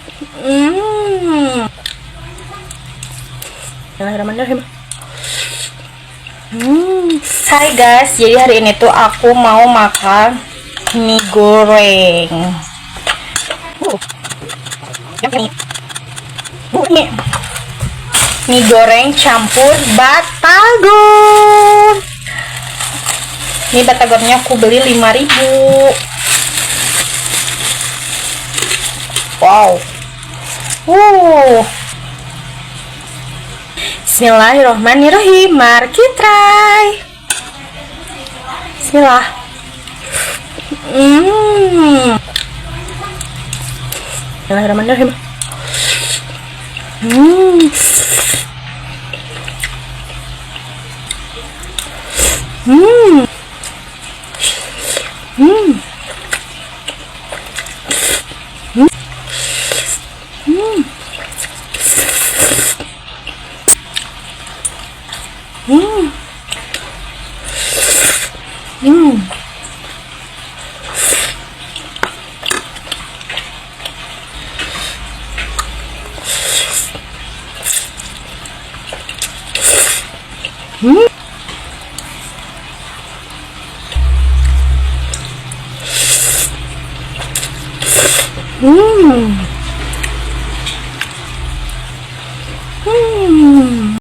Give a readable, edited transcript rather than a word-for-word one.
Hmm. Bismillahirrahmanirrahim. Hai guys, jadi hari ini tuh aku mau makan mie goreng. Mie goreng campur batagor. Ini batagornya aku beli 5.000. Wow. Bismillahirrahmanirrahim. Mari kita try. Bismillah. Bismillahirrahmanirrahim.